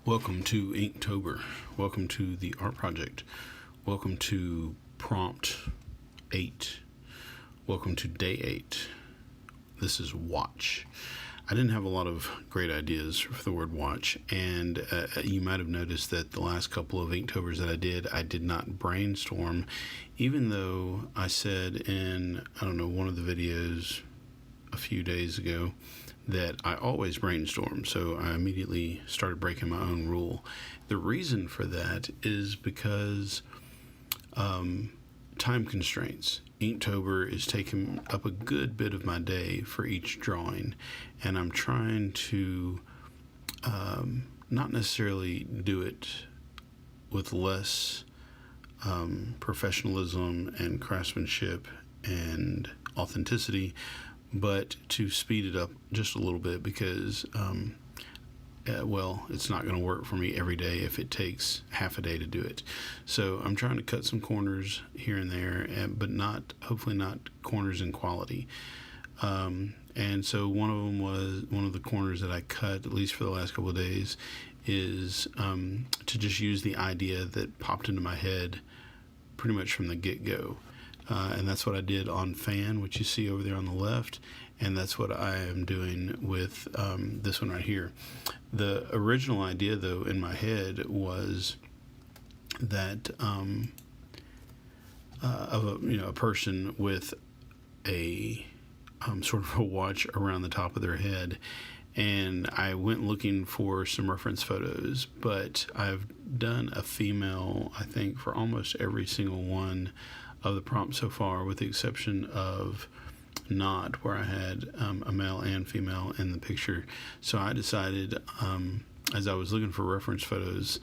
Welcome to Inktober. Welcome to the Art Project. Welcome to Prompt 8. Welcome to Day 8. This is watch. I didn't have a lot of great ideas for the word watch, and you might have noticed that the last couple of Inktobers that I did not brainstorm, even though I said in, one of the videos a few days ago that I always brainstorm, so I immediately started breaking my own rule. The reason for that is because time constraints. Inktober is taking up a good bit of my day for each drawing, and I'm trying to not necessarily do it with less professionalism and craftsmanship and authenticity, but to speed it up just a little bit because, it's not going to work for me every day if it takes half a day to do it. So I'm trying to cut some corners here and there, but hopefully not corners in quality. And so one of the corners that I cut, at least for the last couple of days, is to just use the idea that popped into my head pretty much from the get-go. And that's what I did on Fan, which you see over there on the left, and that's what I am doing with this one right here. The original idea, though, in my head was that of a person with a sort of a watch around the top of their head, and I went looking for some reference photos, but I've done a female, I think, for almost every single one of the prompts so far, with the exception of Not, where I had a male and female in the picture. So I decided, as I was looking for reference photos,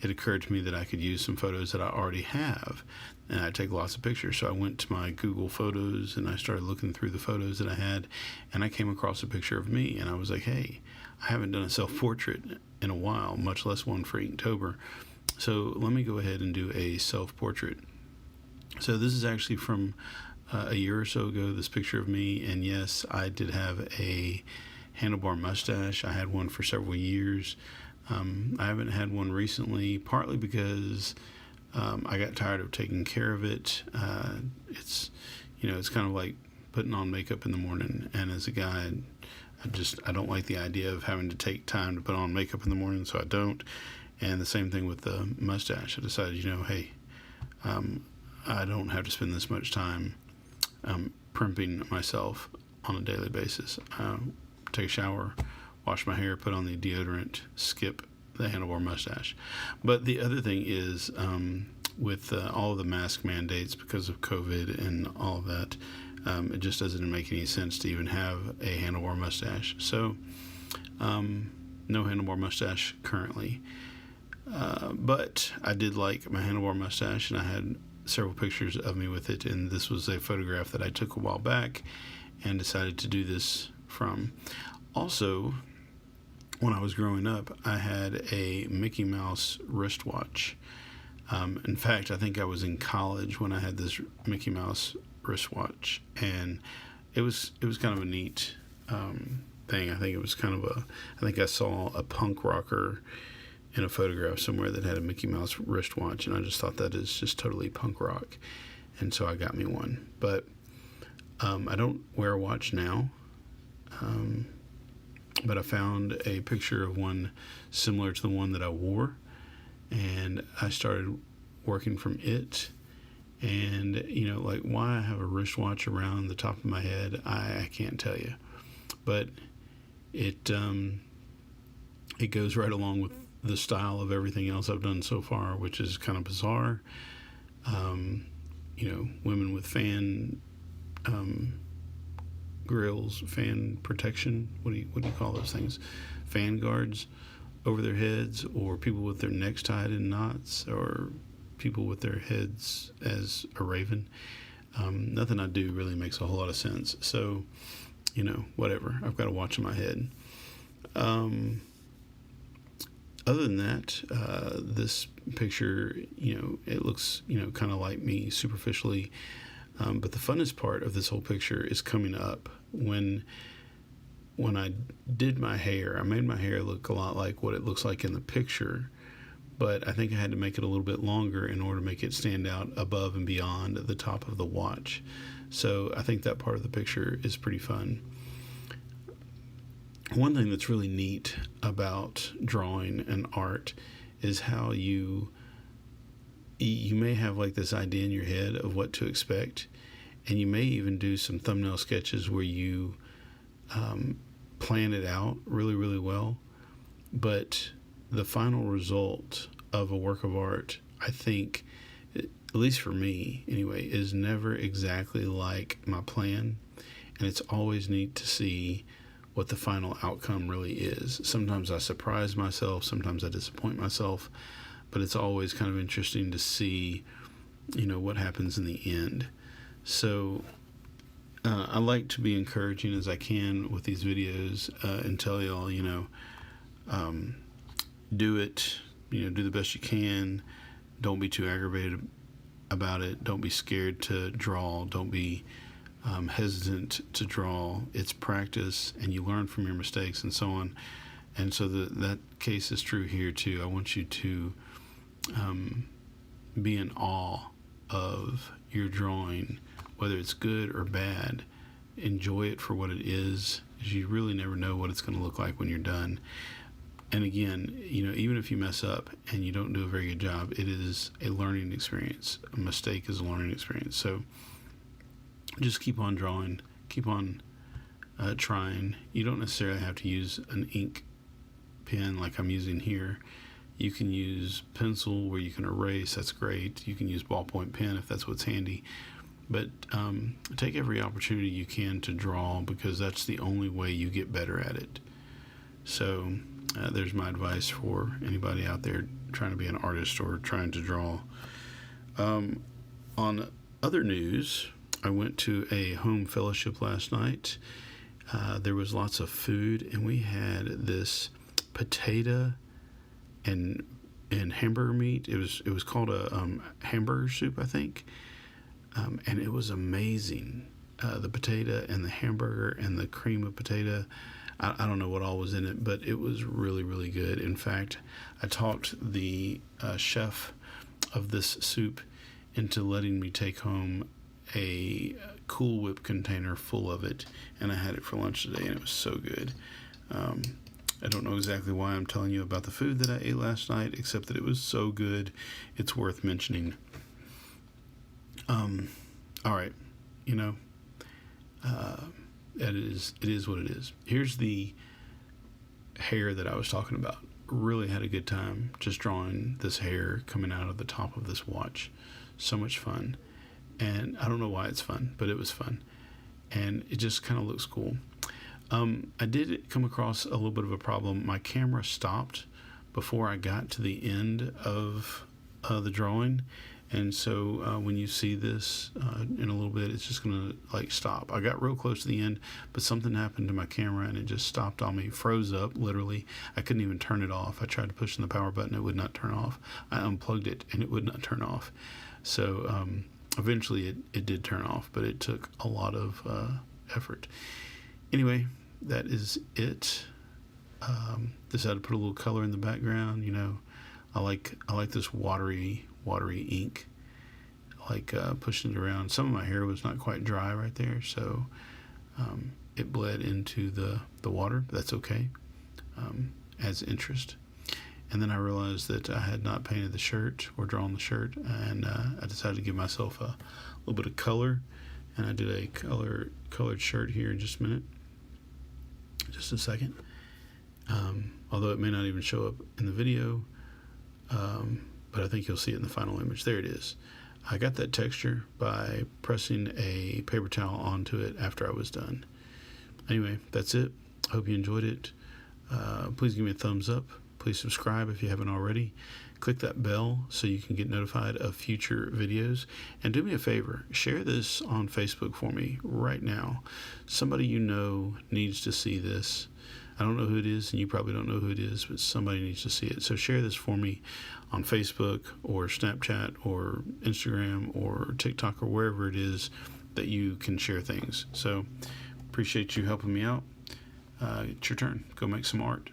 it occurred to me that I could use some photos that I already have, and I take lots of pictures. So I went to my Google Photos and I started looking through the photos that I had, and I came across a picture of me, and I was like, hey, I haven't done a self-portrait in a while, much less one for Inktober. So let me go ahead and do a self-portrait. So this is actually from a year or so ago, this picture of me, and yes, I did have a handlebar mustache. I had one for several years. I haven't had one recently, partly because I got tired of taking care of it. It's kind of like putting on makeup in the morning, and as a guy, I don't like the idea of having to take time to put on makeup in the morning, so I don't. And the same thing with the mustache. I decided, hey, I don't have to spend this much time primping myself on a daily basis. Take a shower, wash my hair, put on the deodorant, skip the handlebar mustache. But the other thing is, with all of the mask mandates because of COVID and all of that, it just doesn't make any sense to even have a handlebar mustache. So, no handlebar mustache currently. But I did like my handlebar mustache, and I had several pictures of me with it, and this was a photograph that I took a while back and decided to do this from. Also, when I was growing up, I had a Mickey Mouse wristwatch. In fact, I think I was in college when I had this Mickey Mouse wristwatch, and it was kind of a neat thing. I think I saw a punk rocker in a photograph somewhere that had a Mickey Mouse wristwatch, and I just thought that is just totally punk rock, and so I got me one. But I don't wear a watch now, but I found a picture of one similar to the one that I wore, and I started working from it. And why I have a wristwatch around the top of my head, I can't tell you, but it goes right along with the style of everything else I've done so far, which is kind of bizarre. Women with fan grills, fan protection. What do you call those things? Fan guards over their heads, or people with their necks tied in knots, or people with their heads as a raven. Nothing I do really makes a whole lot of sense. So, whatever. I've got a watch in my head. Other than that, this picture, it looks, kind of like me superficially. But the funnest part of this whole picture is coming up when when I did my hair, I made my hair look a lot like what it looks like in the picture, but I think I had to make it a little bit longer in order to make it stand out above and beyond the top of the watch. So I think that part of the picture is pretty fun. One thing that's really neat about drawing and art is how you may have like this idea in your head of what to expect, and you may even do some thumbnail sketches where you plan it out really, really well. But the final result of a work of art, I think, at least for me anyway, is never exactly like my plan. And it's always neat to see what the final outcome really is. Sometimes I surprise myself, sometimes I disappoint myself, but it's always kind of interesting to see, what happens in the end. So I like to be encouraging as I can with these videos and tell y'all, do it, do the best you can. Don't be too aggravated about it. Don't be scared to draw. Don't be hesitant to draw. It's practice, and you learn from your mistakes and so on. And so that case is true here too. I want you to be in awe of your drawing, whether it's good or bad. Enjoy it for what it is, as you really never know what it's going to look like when you're done. And again, even if you mess up and you don't do a very good job, it is a learning experience. A mistake is a learning experience. So just keep on drawing, keep on trying. You don't necessarily have to use an ink pen like I'm using here. You can use pencil where you can erase. That's great. You can use ballpoint pen if that's what's handy. But take every opportunity you can to draw, because that's the only way you get better at it. So there's my advice for anybody out there trying to be an artist or trying to draw. On other news, I went to a home fellowship last night. There was lots of food, and we had this potato and hamburger meat. It was called a hamburger soup, I think, and it was amazing. The potato and the hamburger and the cream of potato. I don't know what all was in it, but it was really, really good. In fact, I talked the chef of this soup into letting me take home a Cool Whip container full of it, and I had it for lunch today, and it was so good. I don't know exactly why I'm telling you about the food that I ate last night, except that it was so good, it's worth mentioning. All right, it is what it is. Here's the hair that I was talking about. Really had a good time just drawing this hair coming out of the top of this watch. So much fun. And I don't know why it's fun, but it was fun. And it just kind of looks cool. I did come across a little bit of a problem. My camera stopped before I got to the end of the drawing. And so when you see this in a little bit, it's just going to stop. I got real close to the end, but something happened to my camera and it just stopped on me, froze up, literally. I couldn't even turn it off. I tried to push the power button, it would not turn off. I unplugged it and it would not turn off. So eventually it did turn off, but it took a lot of effort. Anyway, that is it. Decided to put a little color in the background. I like this watery ink. I like pushing it around. Some of my hair was not quite dry right there, so it bled into the water, but that's okay. Adds interest. And then I realized that I had not painted the shirt or drawn the shirt, and I decided to give myself a little bit of color, and I did a colored shirt here in just a minute. Just a second. Although it may not even show up in the video, but I think you'll see it in the final image. There it is. I got that texture by pressing a paper towel onto it after I was done. Anyway, that's it. Hope you enjoyed it. Please give me a thumbs up. Please subscribe if you haven't already. Click that bell so you can get notified of future videos. And do me a favor, share this on Facebook for me right now. Somebody you know needs to see this. I don't know who it is, and you probably don't know who it is, but somebody needs to see it. So share this for me on Facebook or Snapchat or Instagram or TikTok or wherever it is that you can share things. So appreciate you helping me out. it's your turn. Go make some art.